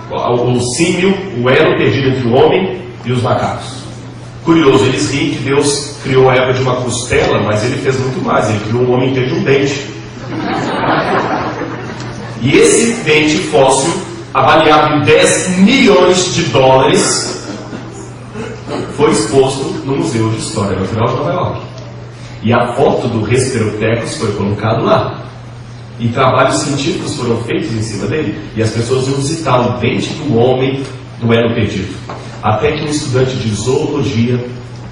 O símio, o elo perdido entre o homem e os macacos. Curioso, eles riem que Deus criou a Eva de uma costela, mas ele fez muito mais, ele criou um homem inteiro de um dente. E esse dente fóssil, avaliado em 10 milhões de dólares, foi exposto no Museu de História Natural de Nova York. E a foto do Respiropithecus foi colocada lá. E trabalhos científicos foram feitos em cima dele. E as pessoas iam visitar o dente do homem do elo perdido. Até que um estudante de zoologia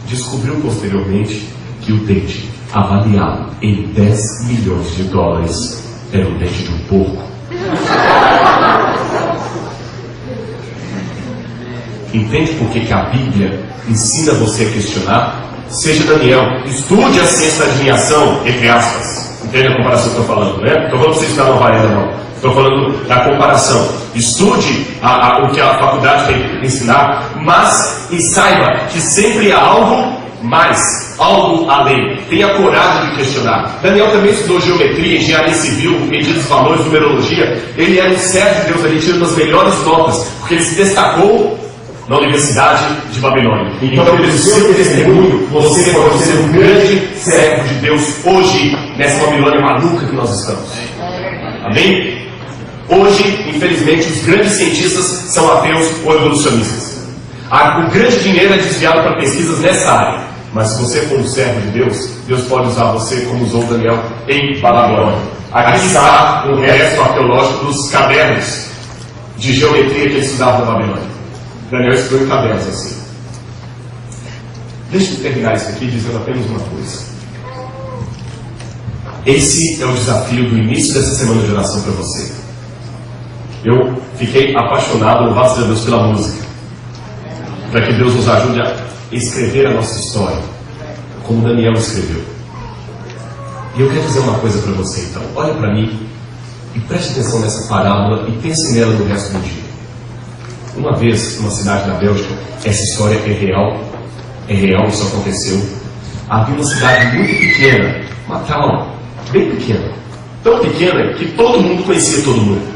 descobriu posteriormente que o dente, avaliado em 10 milhões de dólares, era o dente de um porco. Entende por que a Bíblia ensina você a questionar? Seja Daniel, estude a ciência da adivinhação, entre aspas. Entende a comparação que eu estou falando, né? Não estou falando para você estudar uma vareda, não. Estou falando da comparação. Estude o que a faculdade tem que ensinar, mas e saiba que sempre há algo mais, algo além. Tenha coragem de questionar. Daniel também estudou geometria, engenharia civil, medidas de valores, numerologia. Ele era um servo de Deus, ele tirou as melhores notas, porque ele se destacou na Universidade de Babilônia. Então, pelo seu testemunho, você pode ser um grande servo de Deus hoje, nessa Babilônia maluca que nós estamos. Amém? Hoje, infelizmente, os grandes cientistas são ateus ou evolucionistas. O grande dinheiro é desviado para pesquisas nessa área. Mas se você for um servo de Deus, Deus pode usar você como usou Daniel em Babilônia. Aqui está o resto arqueológico dos cadernos de geometria que eles estudavam na Babilônia. Daniel escreveu cadernos assim. Deixa eu terminar isso aqui dizendo apenas uma coisa. Esse é o desafio do início dessa semana de oração para você. Eu fiquei apaixonado, louvado seja Deus, pela música. Para que Deus nos ajude a escrever a nossa história, como Daniel escreveu. E eu quero dizer uma coisa para você então. Olha para mim e preste atenção nessa parábola e pense nela no resto do dia. Uma vez, numa cidade da Bélgica, essa história é real, isso aconteceu. Havia uma cidade muito pequena, uma town, bem pequena, tão pequena que todo mundo conhecia todo mundo.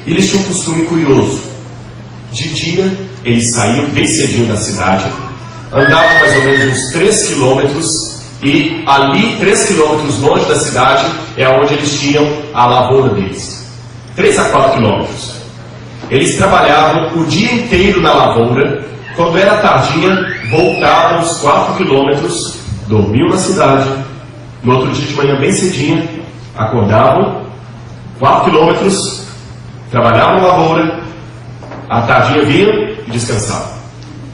E eles tinham um costume curioso. De dia, eles saíam bem cedinho da cidade, andavam mais ou menos uns 3 quilômetros, e ali, 3 quilômetros longe da cidade, é onde eles tinham a lavoura deles. 3 a 4 quilômetros. Eles trabalhavam o dia inteiro na lavoura. Quando era tardinha, voltavam os 4 quilômetros, dormiam na cidade. No outro dia de manhã, bem cedinho, acordavam, 4 quilômetros, trabalhavam na lavoura, à tardinha vinham e descansavam.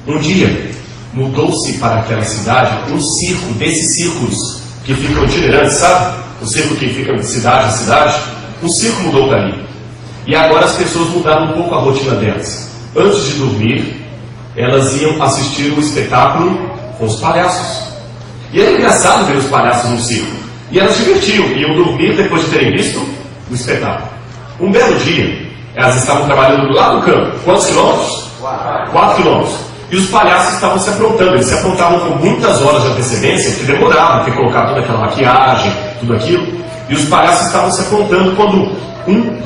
Um dia, mudou-se para aquela cidade um circo, desses círculos que ficam itinerantes, sabe? O circo que fica de cidade a cidade. Um circo mudou dali. E agora as pessoas mudaram um pouco a rotina delas. Antes de dormir, elas iam assistir um espetáculo com os palhaços. E era engraçado ver os palhaços no circo. E elas se divertiam, iam dormir depois de terem visto o espetáculo. Um belo dia, elas estavam trabalhando lá no campo. Quantos quilômetros? 4 quilômetros. E os palhaços estavam se aprontando. Eles se aprontavam com muitas horas de antecedência, que demoravam, porque colocar toda aquela maquiagem, tudo aquilo. E os palhaços estavam se aprontando quando um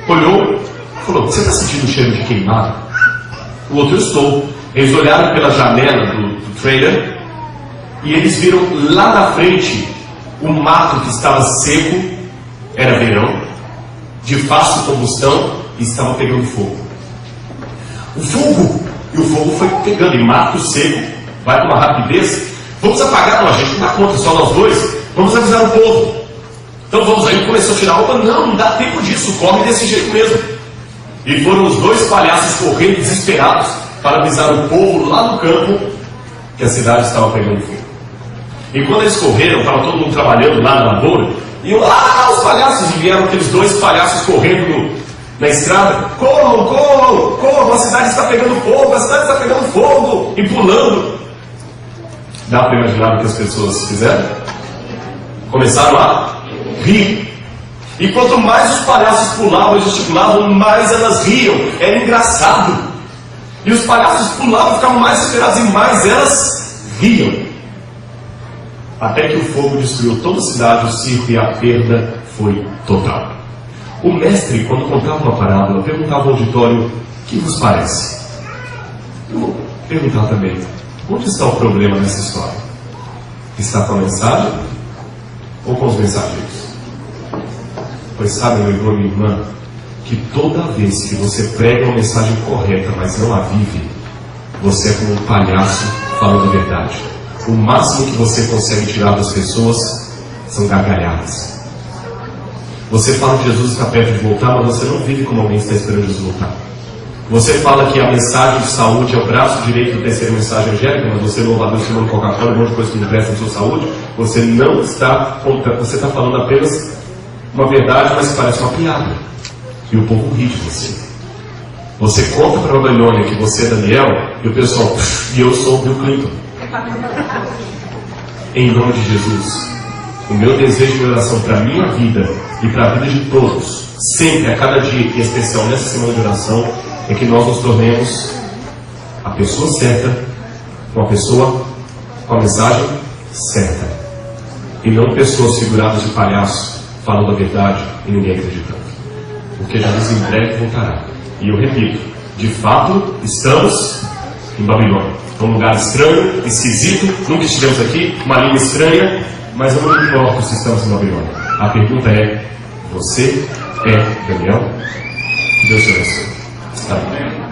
olhou e falou: você está sentindo o cheiro de queimado? O outro: estou. Eles olharam pela janela do trailer e eles viram lá na frente o mato que estava seco, era verão, de fácil combustão, e estava pegando fogo. O fogo! E o fogo foi pegando, e mato seco vai com uma rapidez. Vamos apagar, não, a gente não dá conta, só nós dois. Vamos avisar o povo. Então vamos aí, começou a tirar a roupa. Não dá tempo disso, corre desse jeito mesmo. E foram os 2 palhaços correndo desesperados para avisar o povo lá no campo que a cidade estava pegando fogo. E quando eles correram, estava todo mundo trabalhando lá na lavoura, e lá os palhaços, e vieram aqueles 2 palhaços correndo na estrada. Corram, corram, corram, a cidade está pegando fogo, a cidade está pegando fogo, e pulando. Dá para imaginar o que as pessoas fizeram? Começaram a rir. E quanto mais os palhaços pulavam e gesticulavam, mais elas riam. Era engraçado. E os palhaços pulavam, ficavam mais desesperados, e mais elas riam. Até que o fogo destruiu toda a cidade, o circo, e a perda foi total. O mestre, quando contava uma parábola, perguntava ao auditório: o que vos parece? Eu vou perguntar também: onde está o problema nessa história? Está com a mensagem ou com os mensageiros? Pois sabe, meu irmão e minha irmã, que toda vez que você prega uma mensagem correta, mas não a vive, você é como um palhaço falando a verdade. o máximo que você consegue tirar das pessoas são gargalhadas. Você fala que Jesus está perto de voltar, mas você não vive como alguém que está esperando Jesus voltar. Você fala que a mensagem de saúde é o braço direito da terceira mensagem angélica, mas você louva a Deus tomando Coca-Cola, um monte de coisa que não presta na sua saúde. Você não está contando, você está falando apenas uma verdade, mas parece uma piada. E o povo ri de você. Você conta para a Babilônia que você é Daniel, e o pessoal, e eu sou o Bill Clinton. Em nome de Jesus, o meu desejo de oração para a minha vida e para a vida de todos, sempre, a cada dia, e em especial nessa semana de oração, é que nós nos tornemos a pessoa certa, com a pessoa com a mensagem certa, e não pessoas figuradas de palhaço falando a verdade e ninguém acreditando, porque Jesus em breve voltará. E eu repito, de fato estamos em Babilônia, um lugar estranho, esquisito, nunca estivemos aqui, uma língua estranha, mas eu não me importo se estamos em Babilônia. A pergunta é: você é Daniel? Deus te abençoe. Amém.